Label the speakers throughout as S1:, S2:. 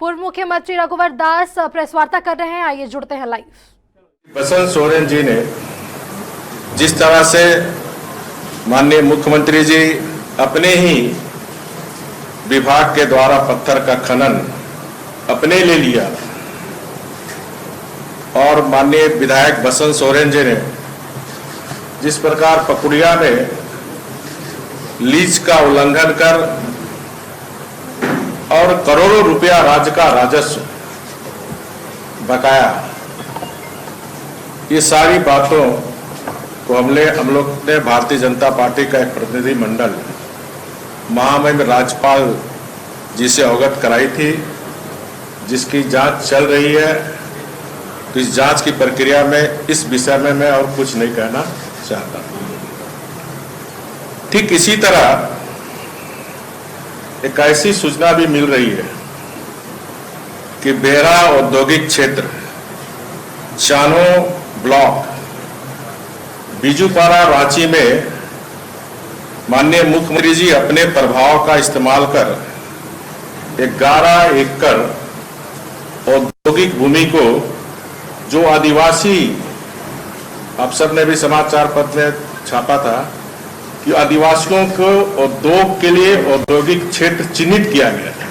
S1: पूर्व मुख्यमंत्री रघुवर दास प्रेस वार्ता कर रहे हैं, आइए जुड़ते हैं लाइव।
S2: बसंत सोरेन जी ने जिस तरह से माननीय मुख्यमंत्री जी अपने ही विभाग के द्वारा पत्थर का खनन अपने ले लिया और माननीय विधायक बसंत सोरेन जी ने जिस प्रकार पकुड़िया में लीज का उल्लंघन कर और करोड़ों रुपया राज्य का राजस्व बकाया, ये सारी बातों को हम लोग ने भारतीय जनता पार्टी का एक प्रतिनिधि मंडल महामहिम राज्यपाल जी से अवगत कराई थी, जिसकी जांच चल रही है। तो इस जांच की प्रक्रिया में इस विषय में मैं और कुछ नहीं कहना चाहता। ठीक इसी तरह एक ऐसी सूचना भी मिल रही है कि बेहरा औद्योगिक क्षेत्र चानो ब्लॉक बीजूपाड़ा रांची में माननीय मुख्यमंत्री जी अपने प्रभाव का इस्तेमाल कर 11 एकड़ औद्योगिक भूमि को, जो आदिवासी, आप सबने भी समाचार पत्र में छापा था कि आदिवासियों को उद्योग के लिए औद्योगिक क्षेत्र चिन्हित किया गया था।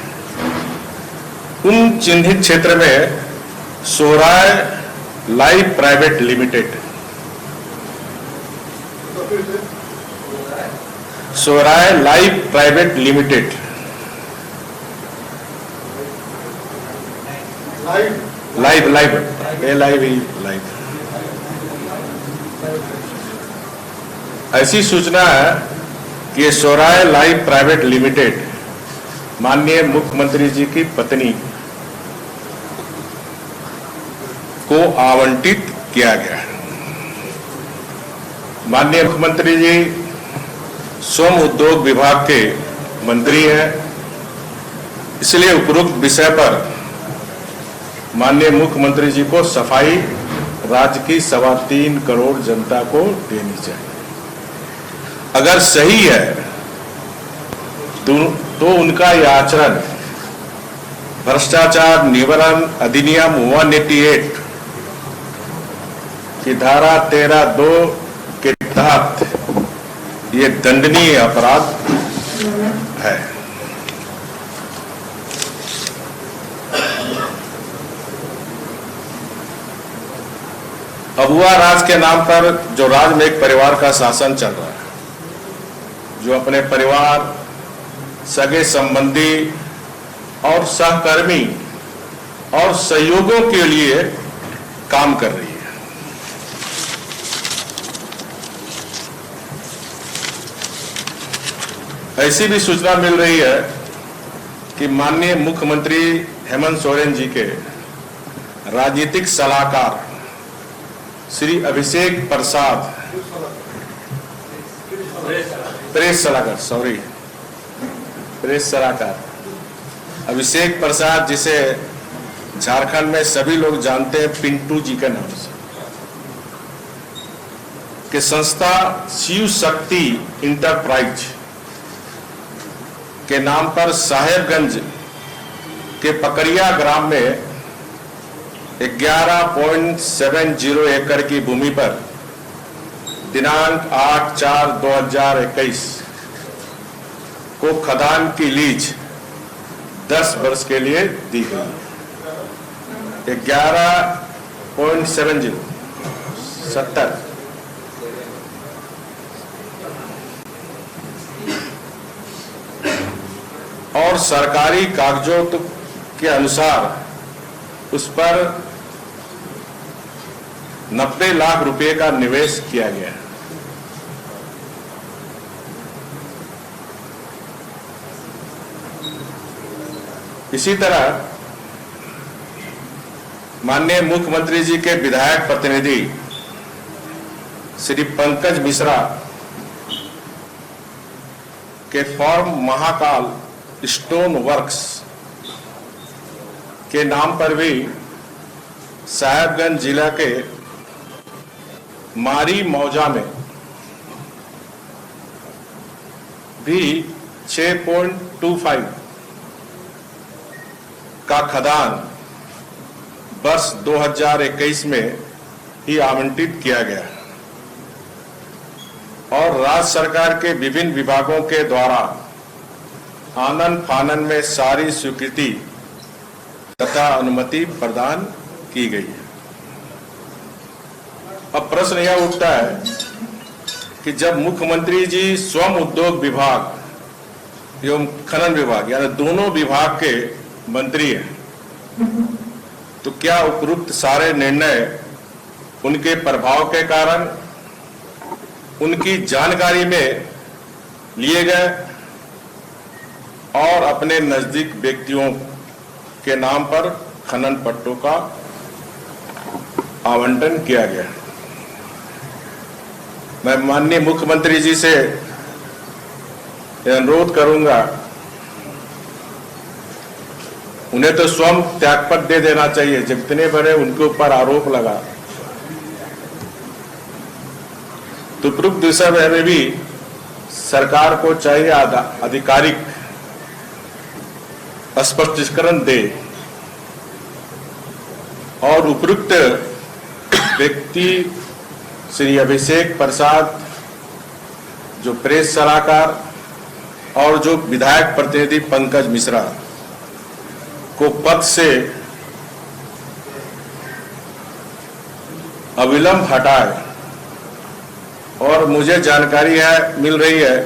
S2: उन चिन्हित क्षेत्र में Sohrai life private limited, Sohrai life private limited, live live ऐसी सूचना है कि ये सोहराय लाइफ प्राइवेट लिमिटेड माननीय मुख्यमंत्री जी की पत्नी को आवंटित किया गया है। माननीय मुख्यमंत्री जी श्रम उद्योग विभाग के मंत्री हैं, इसलिए उपरोक्त विषय पर माननीय मुख्यमंत्री जी को सफाई राज्य की 3.25 करोड़ जनता को देनी चाहिए। अगर सही है तो उनका यह आचरण भ्रष्टाचार निवारण अधिनियम 188 की धारा 13(2) के तहत ये दंडनीय अपराध है। अबुआ राज के नाम पर जो राज्य में एक परिवार का शासन चल रहा है, जो अपने परिवार, सगे संबंधी और सहकर्मी और सहयोगों के लिए काम कर रही है। ऐसी भी सूचना मिल रही है कि माननीय मुख्यमंत्री हेमंत सोरेन जी के राजनीतिक सलाहकार श्री अभिषेक प्रसाद, प्रेस सलाहकार अभिषेक प्रसाद, जिसे झारखंड में सभी लोग जानते हैं पिंटू जी के नाम से, कि संस्था शिव शक्ति इंटरप्राइज के नाम पर साहेबगंज के पकड़िया ग्राम में 11.70 एकड़ की भूमि पर दिनांक 8/4/2021 को खदान की लीज 10 वर्ष के लिए दी गई। 11.70 और सरकारी कागजों के अनुसार उस पर 90 लाख रुपए का निवेश किया गया है। इसी तरह माननीय मुख्यमंत्री जी के विधायक प्रतिनिधि श्री पंकज मिश्रा के फॉर्म महाकाल स्टोन वर्क्स के नाम पर भी साहेबगंज जिला के मारी मौजा में भी 6.25 का खदान वर्ष 2021 में ही आवंटित किया गया और राज्य सरकार के विभिन्न विभागों के द्वारा आनन फानन में सारी स्वीकृति तथा अनुमति प्रदान की गई है। अब प्रश्न यह उठता है कि जब मुख्यमंत्री जी श्रम उद्योग विभाग एवं खनन विभाग यानी दोनों विभाग के मंत्री हैं, तो क्या उपरोक्त सारे निर्णय उनके प्रभाव के कारण उनकी जानकारी में लिए गए और अपने नजदीक व्यक्तियों के नाम पर खनन पट्टों का आवंटन किया गया? मैं माननीय मुख्यमंत्री जी से अनुरोध करूंगा, उन्हें तो स्वयं त्यागपत्र दे देना चाहिए। जब इतने बड़े उनके ऊपर आरोप लगा तो उपरोक्त विषय में भी सरकार को चाहिए आधिकारिक स्पष्टीकरण दे और उपरोक्त व्यक्ति श्री अभिषेक प्रसाद जो प्रेस सलाहकार और जो विधायक प्रतिनिधि पंकज मिश्रा को पद से अविलंब हटाए। और मुझे जानकारी मिल रही है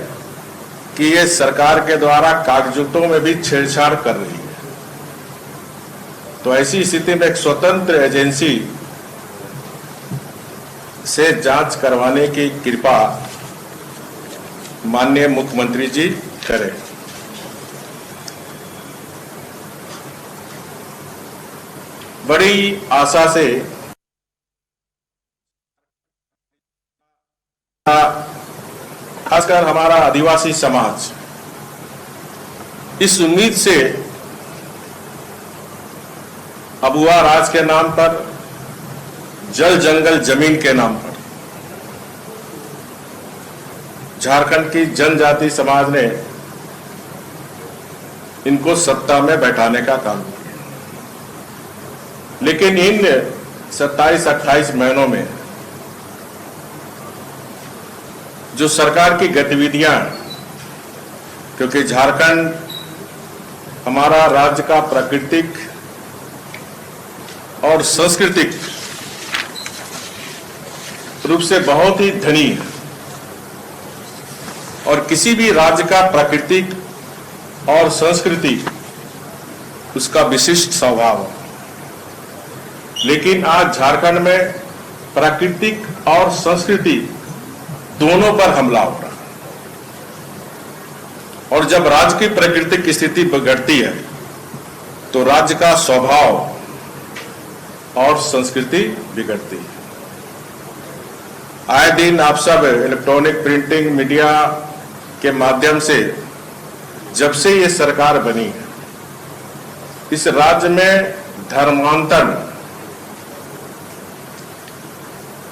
S2: कि ये सरकार के द्वारा कागजातों में भी छेड़छाड़ कर रही है। तो ऐसी स्थिति में एक स्वतंत्र एजेंसी से जांच करवाने की कृपा माननीय मुख्यमंत्री जी करें। बड़ी आशा से खासकर हमारा आदिवासी समाज इस उम्मीद से अबुआ राज के नाम पर, जल जंगल जमीन के नाम पर झारखंड की जनजाति समाज ने इनको सत्ता में बैठाने का काम किया। लेकिन इन 27-28 महीनों में जो सरकार की गतिविधियां, क्योंकि झारखंड हमारा राज्य का प्राकृतिक और सांस्कृतिक रूप से बहुत ही धनी है और किसी भी राज्य का प्राकृतिक और संस्कृति उसका विशिष्ट स्वभाव है। लेकिन आज झारखंड में प्राकृतिक और संस्कृति दोनों पर हमला हो रहा है और जब राज्य की प्राकृतिक स्थिति बिगड़ती है तो राज्य का स्वभाव और संस्कृति बिगड़ती है। आए दिन आप सब इलेक्ट्रॉनिक प्रिंटिंग मीडिया के माध्यम से जब से ये सरकार बनी है, इस राज्य में धर्मांतरण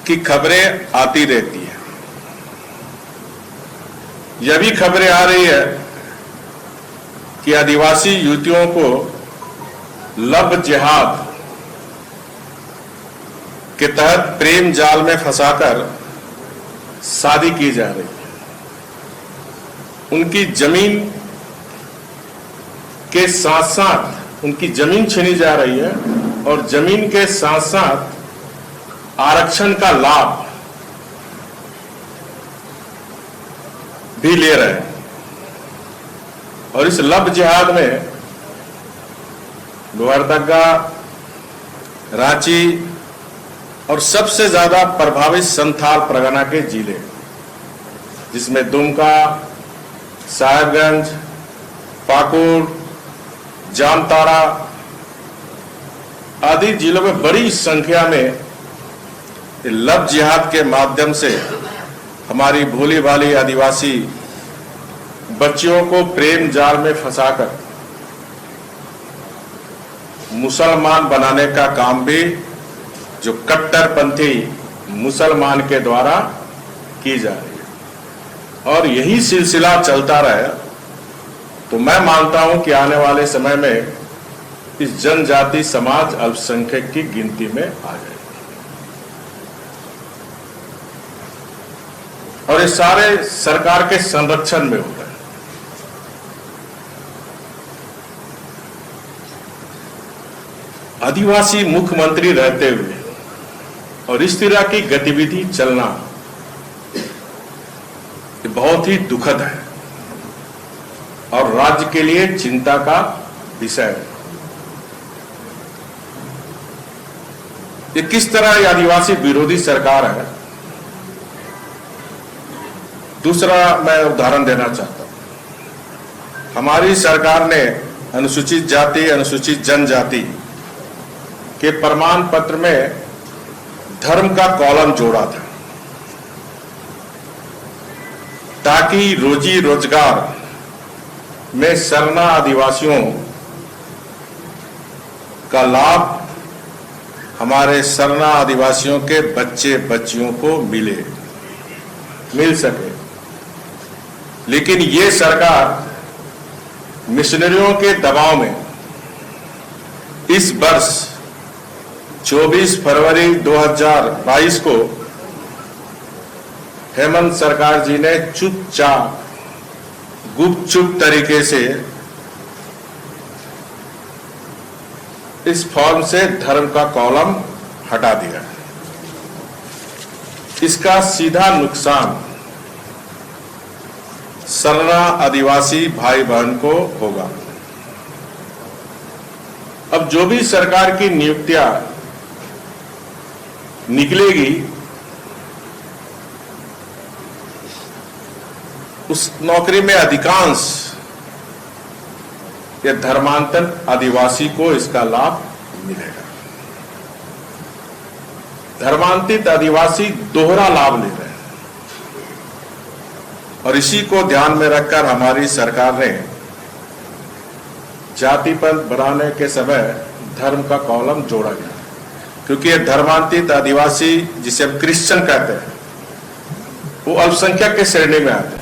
S2: की खबरें आती रहती है। यह भी खबरें आ रही है कि आदिवासी युवतियों को लव जिहाद के तहत प्रेम जाल में फंसाकर शादी की जा रही है। उनकी जमीन के साथ साथ उनकी जमीन छीनी जा रही है और जमीन के साथ साथ आरक्षण का लाभ भी ले रहे हैं। और इस लव जिहाद में लोहरदगा, रांची और सबसे ज्यादा प्रभावित संथाल परगना के जिले, जिसमें दुमका, साहेबगंज, पाकुड़, जामताड़ा आदि जिलों में बड़ी संख्या में लव जिहाद के माध्यम से हमारी भोली भाली आदिवासी बच्चियों को प्रेम जाल में फंसाकर मुसलमान बनाने का काम भी जो कट्टरपंथी मुसलमान के द्वारा की जा रही है। और यही सिलसिला चलता रहे तो मैं मानता हूं कि आने वाले समय में इस जनजाति समाज अल्पसंख्यक की गिनती में आ जाएगी। और ये सारे सरकार के संरक्षण में होता है। आदिवासी मुख्यमंत्री रहते हुए और इस तरह की गतिविधि चलना ये बहुत ही दुखद है और राज्य के लिए चिंता का विषय है। ये किस तरह ये आदिवासी विरोधी सरकार है। दूसरा मैं उदाहरण देना चाहता हूं। हमारी सरकार ने अनुसूचित जाति, अनुसूचित जनजाति के प्रमाण पत्र में धर्म का कॉलम जोड़ा था ताकि रोजी रोजगार में सरना आदिवासियों का लाभ हमारे सरना आदिवासियों के बच्चे बच्चियों को मिल सके। लेकिन ये सरकार मिशनरियों के दबाव में इस वर्ष 24 फरवरी 2022 को हेमंत सरकार जी ने चुपचाप गुपचुप तरीके से इस फॉर्म से धर्म का कॉलम हटा दिया। इसका सीधा नुकसान सरना आदिवासी भाई बहन को होगा। अब जो भी सरकार की नियुक्तियां निकलेगी उस नौकरी में अधिकांश ये धर्मांतर आदिवासी को इसका लाभ मिलेगा। धर्मांतरित आदिवासी दोहरा लाभ ले रहे हैं और इसी को ध्यान में रखकर हमारी सरकार ने जाति पंथ बनाने के समय धर्म का कॉलम जोड़ा गया, क्योंकि ये धर्मांतरित आदिवासी जिसे हम क्रिश्चियन कहते हैं वो अल्पसंख्यक के श्रेणी में आते हैं।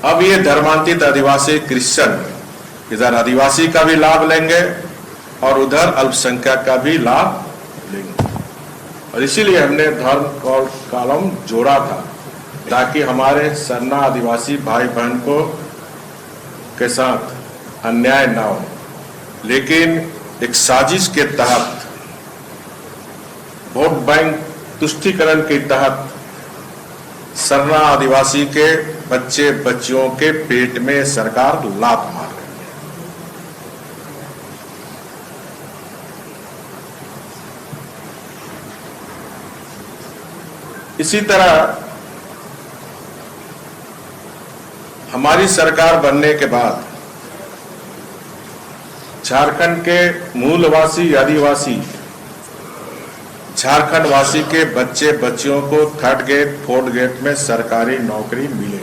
S2: अब ये धर्मांतरित आदिवासी क्रिश्चियन इधर आदिवासी का भी लाभ लेंगे और उधर अल्पसंख्यक का भी लाभ लेंगे और इसीलिए हमने धर्म कॉलम जोड़ा था ताकि हमारे सरना आदिवासी भाई बहन को के साथ अन्याय ना हो। लेकिन एक साजिश के तहत वोट बैंक तुष्टीकरण के तहत सरना आदिवासी के बच्चे बच्चियों के पेट में सरकार लात मार रही है। इसी तरह हमारी सरकार बनने के बाद झारखंड के मूलवासी आदिवासी झारखंड वासी के बच्चे बच्चियों को थर्ड गेट फोर्थ गेट में सरकारी नौकरी मिले।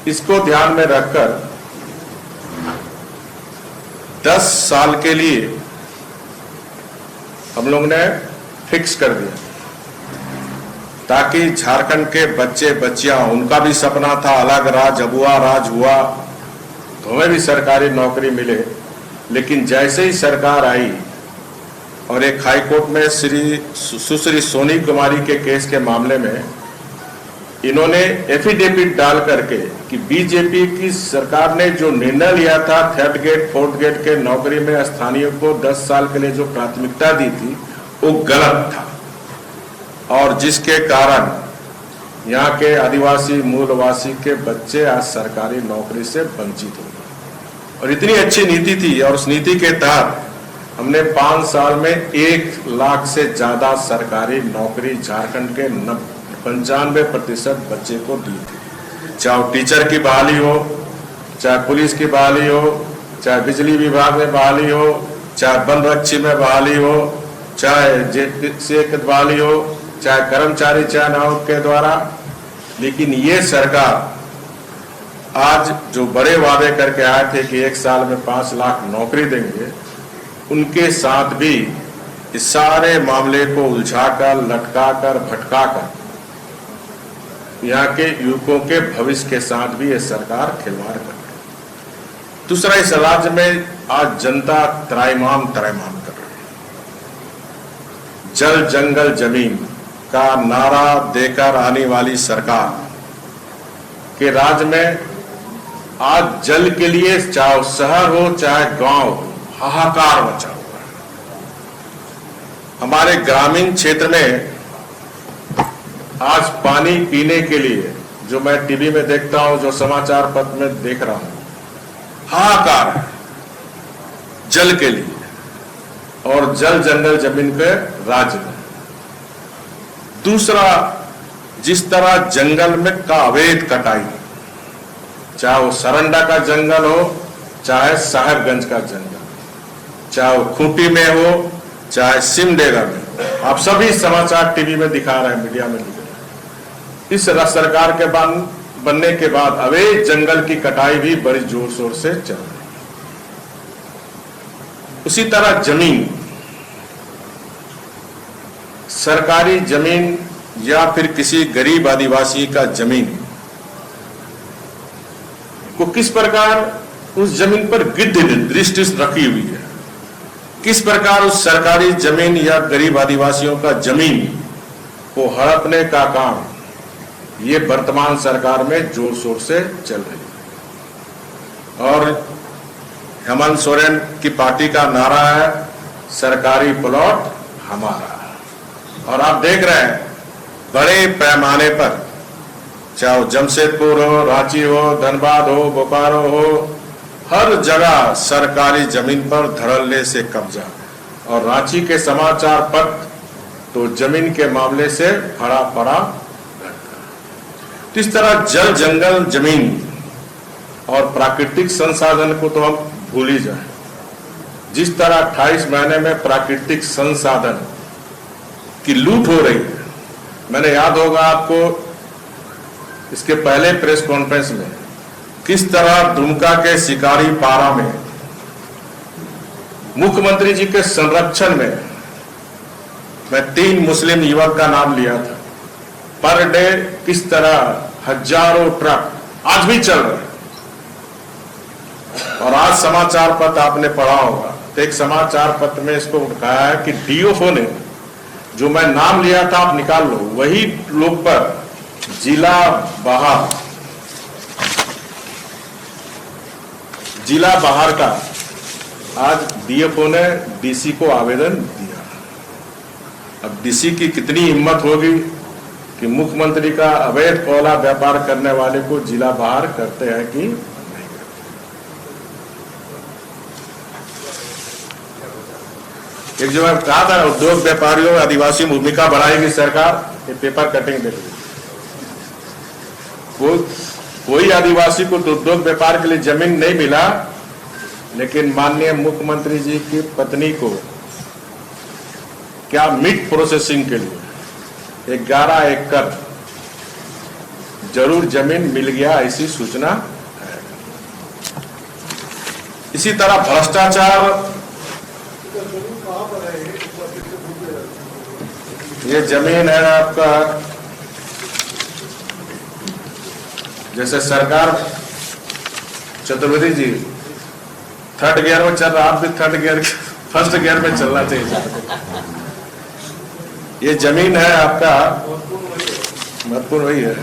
S2: इसको ध्यान में रखकर 10 साल के लिए हम लोग ने फिक्स कर दिया ताकि झारखंड के बच्चे बच्चियां, उनका भी सपना था अलग राज्य, अबुआ राज हुआ तो हमें भी सरकारी नौकरी मिले। लेकिन जैसे ही सरकार आई और एक हाईकोर्ट में सुश्री सोनी कुमारी के केस के मामले में इन्होंने एफिडेविट डाल करके कि बीजेपी की सरकार ने जो निर्णय लिया था थर्ड गेट फोर्थ गेट के नौकरी में स्थानीय को 10 साल के लिए जो प्राथमिकता दी थी वो गलत था और जिसके कारण यहाँ के आदिवासी मूलवासी के बच्चे आज सरकारी नौकरी से वंचित हो गए। और इतनी अच्छी नीति थी और उस नीति के तहत हमने 5 साल में 1 लाख से ज्यादा सरकारी नौकरी झारखंड के 95% बच्चे को दी थी। चाहे टीचर की बहाली हो, चाहे पुलिस की बहाली हो, चाहे बिजली विभाग में बहाली हो, चाहे वन रक्षी में बहाली हो, चाहे जेपीसी की बहाली हो, चाहे कर्मचारी चयन आयोग के द्वारा। लेकिन ये सरकार आज जो बड़े वादे करके आए थे कि 1 साल में 5 लाख नौकरी देंगे, उनके साथ भी इस सारे मामले को उलझाकर, लटकाकर, भटकाकर यहाँ के युवकों के भविष्य के साथ भी ये सरकार खिलवाड़ कर रही है। दूसरा, इस राज्य में आज जनता त्राईमाम कर रही है। जल जंगल जमीन का नारा देकर आने वाली सरकार के राज्य में आज जल के लिए चाहे शहर हो चाहे गांव हो, हाहाकार मचा हुआ है। हमारे ग्रामीण क्षेत्र में आज पानी पीने के लिए, जो मैं टीवी में देखता हूं, जो समाचार पत्र में देख रहा हूं, हाहाकार है जल के लिए, और जल जंगल जमीन के राज्य में। दूसरा, जिस तरह जंगल में का अवैध कटाई, चाहे वो सरंडा का जंगल हो चाहे साहेबगंज का जंगल, चाहे वो खूंटी में हो चाहे सिमडेगा में, आप सभी समाचार टीवी में दिखा रहे हैं, मीडिया में दिख रहे हैं। इस सरकार के बनने के बाद अवैध जंगल की कटाई भी बड़ी जोर शोर से चल रही है। उसी तरह जमीन, सरकारी जमीन या फिर किसी गरीब आदिवासी का जमीन को किस प्रकार उस जमीन पर गिद्ध दृष्टि रखी हुई है, किस प्रकार उस सरकारी जमीन या गरीब आदिवासियों का जमीन को हड़पने का काम ये वर्तमान सरकार में जोर शोर से चल रही है। और हेमंत सोरेन की पार्टी का नारा है, सरकारी प्लॉट हमारा। और आप देख रहे हैं बड़े पैमाने पर, चाहे वो जमशेदपुर हो, रांची हो, धनबाद हो, बोकारो हो, हर जगह सरकारी जमीन पर धड़ल्ले से कब्जा। और रांची के समाचार पत्र तो जमीन के मामले से भरा पड़ा। इस तरह जल जंगल जमीन और प्राकृतिक संसाधन को तो हम भूल ही जाए। जिस तरह 28 महीने में प्राकृतिक संसाधन की लूट हो रही है, मैंने याद होगा आपको इसके पहले प्रेस कॉन्फ्रेंस में किस तरह दुमका के शिकारी पारा में मुख्यमंत्री जी के संरक्षण में मैं 3 मुस्लिम युवक का नाम लिया था। पर डे किस तरह हजारों ट्रक आज भी चल रहे हैं। और आज समाचार पत्र आपने पढ़ा होगा, तो एक समाचार पत्र में इसको कहा है कि डीओ ने, जो मैं नाम लिया था आप निकाल लो, वही लोग पर जिला बाहर का आज डीएफओ ने डीसी को आवेदन दिया। अब डीसी की कितनी हिम्मत होगी कि मुख्यमंत्री का अवैध कोयला व्यापार करने वाले को जिला बाहर करते हैं कि नहीं करते। एक जो मैं कहा था, उद्योग व्यापारियों आदिवासी भूमिका बढ़ाएगी सरकार, ये पेपर कटिंग दे कोई आदिवासी को उद्योग व्यापार के लिए जमीन नहीं मिला, लेकिन माननीय मुख्यमंत्री जी की पत्नी को क्या मीट प्रोसेसिंग के लिए 11 एकड़ जरूर जमीन मिल गया, ऐसी सूचना है। इसी तरह भ्रष्टाचार, ये जमीन है आपका, जैसे सरकार चतुर्वेदी जी 3rd गियर में चल रहा, आप भी 1st गियर में चलना चाहिए। ये जमीन है आपका, महत्वपूर्ण वही है,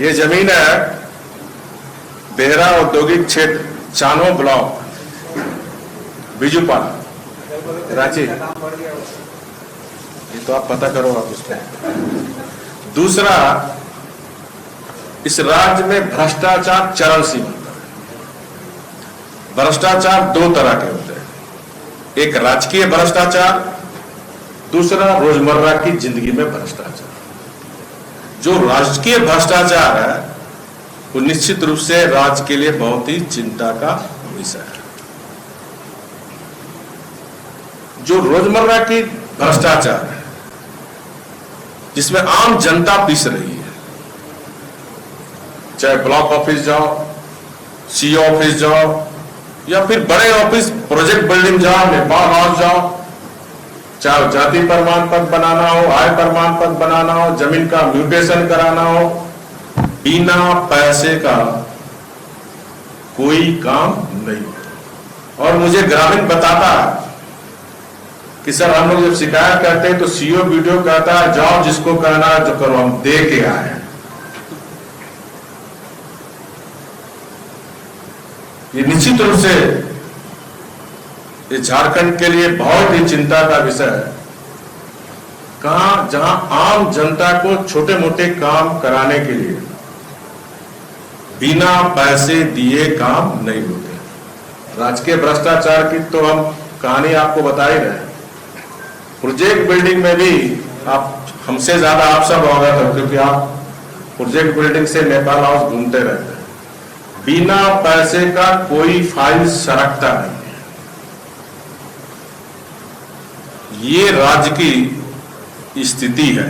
S2: ये जमीन है बेहरा औद्योगिक क्षेत्र, चानो ब्लॉक, बिजुपाल, रांची। ये तो आप पता करो आप उसको। दूसरा, इस राज्य में भ्रष्टाचार चरम सीमा पर है। भ्रष्टाचार 2 तरह के होते हैं, एक राजकीय भ्रष्टाचार, दूसरा रोजमर्रा की जिंदगी में भ्रष्टाचार। जो राजकीय भ्रष्टाचार है वो निश्चित रूप से राज्य के लिए बहुत ही चिंता का विषय है। जो रोजमर्रा की भ्रष्टाचार है, जिसमें आम जनता पिस रही है, चाहे ब्लॉक ऑफिस जाओ, सीओ ऑफिस जाओ, या फिर बड़े ऑफिस प्रोजेक्ट बिल्डिंग जाओ, नेपाल हाउस जाओ, चाहे जाति प्रमाण पत्र बनाना हो, आय प्रमाण पत्र बनाना हो, जमीन का म्यूटेशन कराना हो, बिना पैसे का कोई काम नहीं होता। और मुझे ग्रामीण बताता कि सर हम लोग जब शिकायत करते हैं तो सीओ वीडियो कहता है जाओ जिसको कहना जो करो, हम दे के आए हैं। ये निश्चित रूप से ये झारखंड के लिए बहुत ही चिंता का विषय है। कहां जहां आम जनता को छोटे मोटे काम कराने के लिए बिना पैसे दिए काम नहीं होते। राजकीय भ्रष्टाचार की तो हम कहानी आपको बता ही रहे हैं। प्रोजेक्ट बिल्डिंग में भी आप हमसे ज्यादा आप सब अवगत हो, क्योंकि आप प्रोजेक्ट बिल्डिंग से नेपाल हाउस घूमते रहते हैं। बिना पैसे का कोई फाइल सरकता नहीं है। ये राज्य की स्थिति है।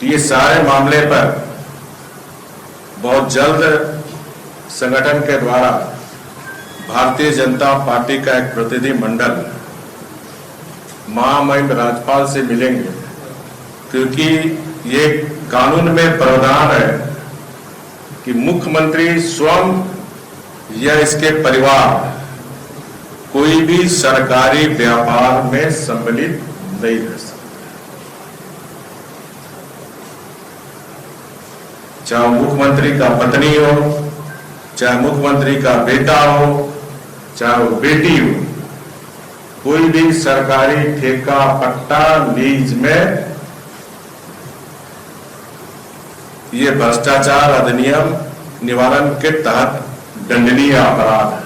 S2: ये सारे मामले पर बहुत जल्द संगठन के द्वारा भारतीय जनता पार्टी का एक प्रतिनिधि मंडल महामहिम राज्यपाल से मिलेंगे, क्योंकि ये कानून में प्रावधान है कि मुख्यमंत्री स्वयं या इसके परिवार कोई भी सरकारी व्यापार में सम्मिलित नहीं रह सकते, चाहे मुख्यमंत्री का पत्नी हो, चाहे मुख्यमंत्री का बेटा हो, चाहे वो बेटी हो। कोई भी सरकारी ठेका पट्टा लीज में ये भ्रष्टाचार अधिनियम निवारण के तहत दंडनीय अपराध है।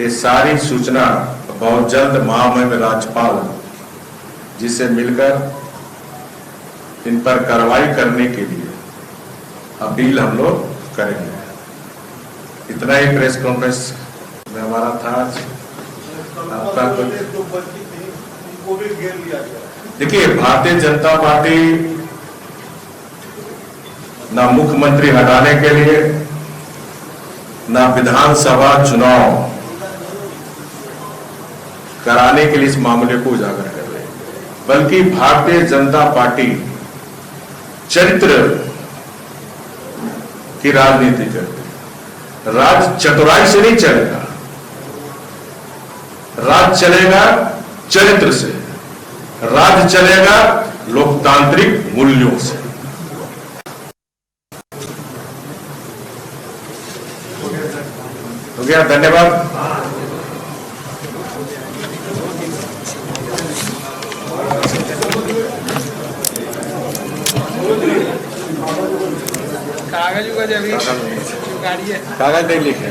S2: ये सारी सूचना बहुत जल्द महामहिम राज्यपाल जी से मिलकर इन पर कार्रवाई करने के लिए अपील हम लोग करेंगे। इतना ही प्रेस कॉन्फ्रेंस में हमारा था। आपका देखिए, भारतीय जनता पार्टी ना मुख्यमंत्री हटाने के लिए, ना विधानसभा चुनाव कराने के लिए इस मामले को उजागर कर रहे हैं, बल्कि भारतीय जनता पार्टी चरित्र की राजनीति करती है। राज चतुराई से नहीं चलेगा, राज चलेगा चरित्र से, राज चलेगा लोकतांत्रिक मूल्यों से। हो गया, धन्यवाद। कागज नहीं लिखे,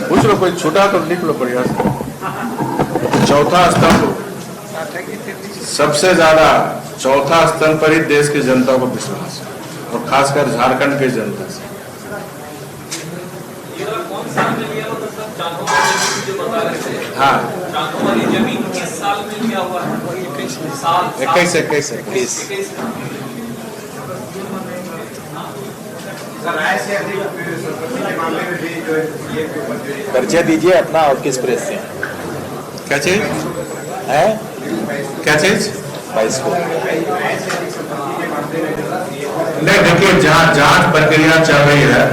S2: पूछ लो, कोई छोटा तो लिख लो बढ़िया से। चौथा स्तंभ, सबसे ज्यादा चौथा स्तंभ पर ही देश की जनता को विश्वास है, और खासकर झारखंड की जनता से। हाँ,
S3: जमीन किस साल में लिया हुआ है?
S2: 21।
S4: परिचय दीजिए अपना और किस प्रेस से?
S2: क्या चीज
S4: है?
S2: क्या चीज?
S4: 22 को।
S2: नहीं, देखिए, जहाँ जांच प्रक्रिया चल रही है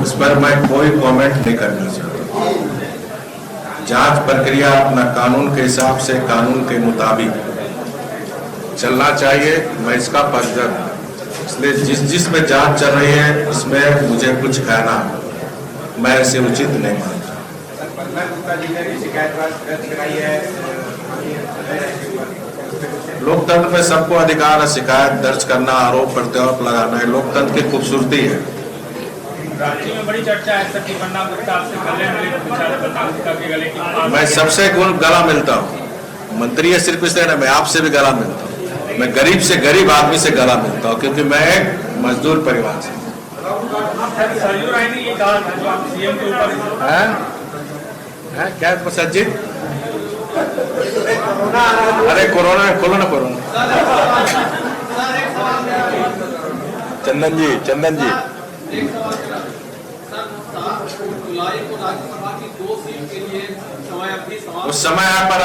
S2: उस पर मैं कोई कमेंट नहीं करना चाहता। जांच प्रक्रिया अपना कानून के हिसाब से, कानून के मुताबिक चलना चाहिए। मैं इसका पक्षधर हूं, इसलिए जिस में जांच चल रही है इसमें मुझे कुछ कहना मैं ऐसे उचित नहीं मानता। लोकतंत्र में सबको अधिकार है शिकायत दर्ज करना, आरोप प्रत्यारोप लगाना, है लोकतंत्र की खूबसूरती है।
S3: राज्य में बड़ी चर्चा है सर कि पन्ना गुप्ता से गले मिले तो बेचारे बलराम गुप्ता के गले की।
S2: मैं सबसे गला मिलता हूँ, मंत्री है सिर्फ इसलिए ना, मैं आपसे भी गला मिलता हूँ। मैं गरीब से गरीब आदमी से गला मिलता हूँ, क्योंकि मैं एक मजदूर परिवार से।
S3: सरयू राय ने ये कहा जो आप सीएम के ऊपर
S2: क्या प्रसाद जी? अरे कोरोना, खोलो ना कोरोना।
S4: चंदन जी
S2: उस समय पर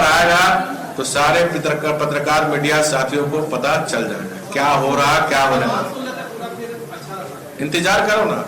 S2: आएगा तो सारे पत्रकार मीडिया साथियों को पता चल जाएगा क्या हो रहा, क्या होने वाला। इंतजार करो ना।